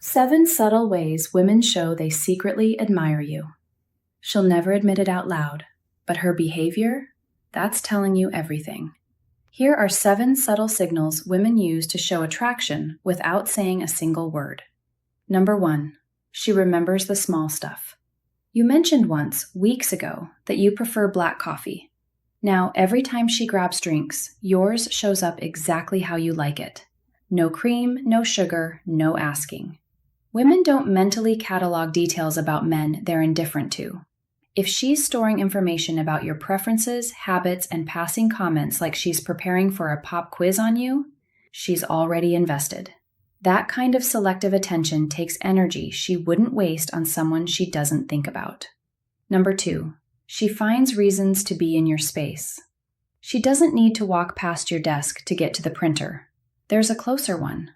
7 subtle ways women show they secretly admire you. She'll never admit it out loud, but her behavior, that's telling you everything. Here are 7 subtle signals women use to show attraction without saying a single word. Number 1, she remembers the small stuff. You mentioned once, weeks ago, that you prefer black coffee. Now, every time she grabs drinks, yours shows up exactly how you like it. No cream, no sugar, no asking. Women don't mentally catalog details about men they're indifferent to. If she's storing information about your preferences, habits, and passing comments like she's preparing for a pop quiz on you, she's already invested. That kind of selective attention takes energy she wouldn't waste on someone she doesn't think about. Number 2, she finds reasons to be in your space. She doesn't need to walk past your desk to get to the printer. There's a closer one.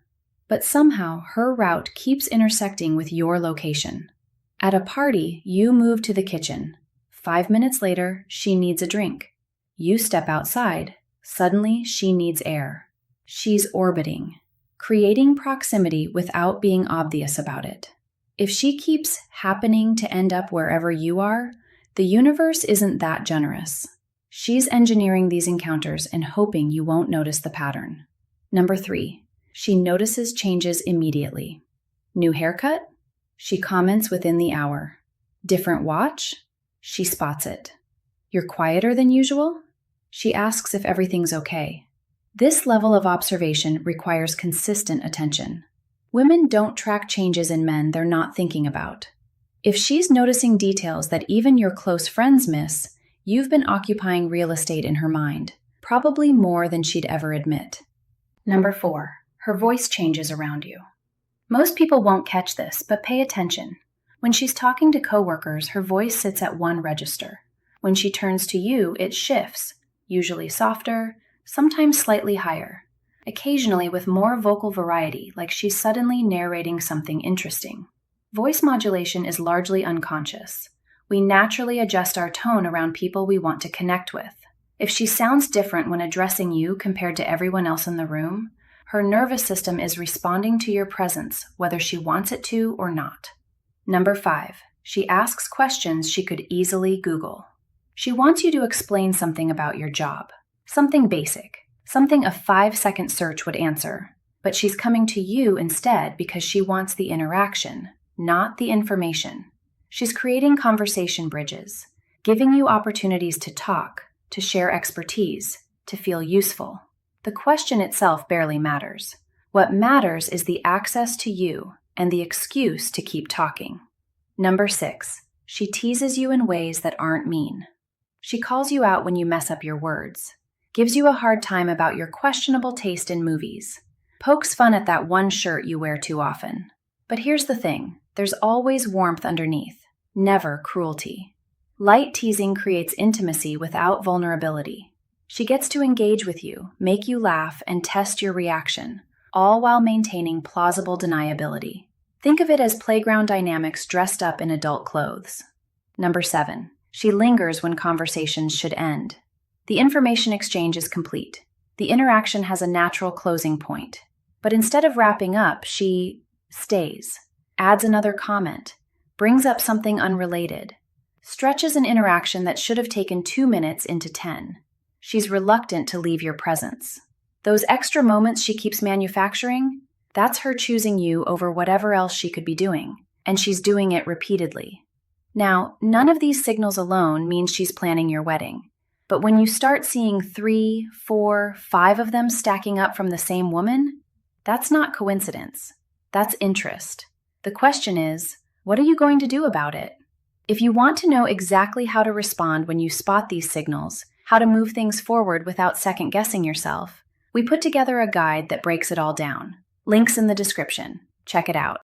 But somehow her route keeps intersecting with your location. At a party, you move to the kitchen. 5 minutes later, she needs a drink. You step outside. Suddenly, she needs air. She's orbiting, creating proximity without being obvious about it. If she keeps happening to end up wherever you are, the universe isn't that generous. She's engineering these encounters and hoping you won't notice the pattern. Number 3. She notices changes immediately. New haircut? She comments within the hour. Different watch? She spots it. You're quieter than usual? She asks if everything's okay. This level of observation requires consistent attention. Women don't track changes in men they're not thinking about. If she's noticing details that even your close friends miss, you've been occupying real estate in her mind, probably more than she'd ever admit. Number 4. Her voice changes around you. Most people won't catch this, but pay attention. When she's talking to coworkers, her voice sits at one register. When she turns to you, it shifts, usually softer, sometimes slightly higher, occasionally with more vocal variety, like she's suddenly narrating something interesting. Voice modulation is largely unconscious. We naturally adjust our tone around people we want to connect with. If she sounds different when addressing you compared to everyone else in the room, her nervous system is responding to your presence, whether she wants it to or not. Number 5, she asks questions she could easily Google. She wants you to explain something about your job, something basic, something a 5-second search would answer, but she's coming to you instead because she wants the interaction, not the information. She's creating conversation bridges, giving you opportunities to talk, to share expertise, to feel useful. The question itself barely matters. What matters is the access to you and the excuse to keep talking. Number 6, she teases you in ways that aren't mean. She calls you out when you mess up your words, gives you a hard time about your questionable taste in movies, pokes fun at that one shirt you wear too often. But here's the thing, there's always warmth underneath, never cruelty. Light teasing creates intimacy without vulnerability. She gets to engage with you, make you laugh, and test your reaction, all while maintaining plausible deniability. Think of it as playground dynamics dressed up in adult clothes. Number 7, she lingers when conversations should end. The information exchange is complete. The interaction has a natural closing point. But instead of wrapping up, she stays, adds another comment, brings up something unrelated, stretches an interaction that should have taken 2 minutes into 10. She's reluctant to leave your presence. Those extra moments she keeps manufacturing, that's her choosing you over whatever else she could be doing, and she's doing it repeatedly. Now, none of these signals alone means she's planning your wedding, but when you start seeing 3, 4, 5 of them stacking up from the same woman, that's not coincidence. That's interest. The question is, what are you going to do about it? If you want to know exactly how to respond when you spot these signals, how to move things forward without second-guessing yourself, we put together a guide that breaks it all down. Links in the description. Check it out.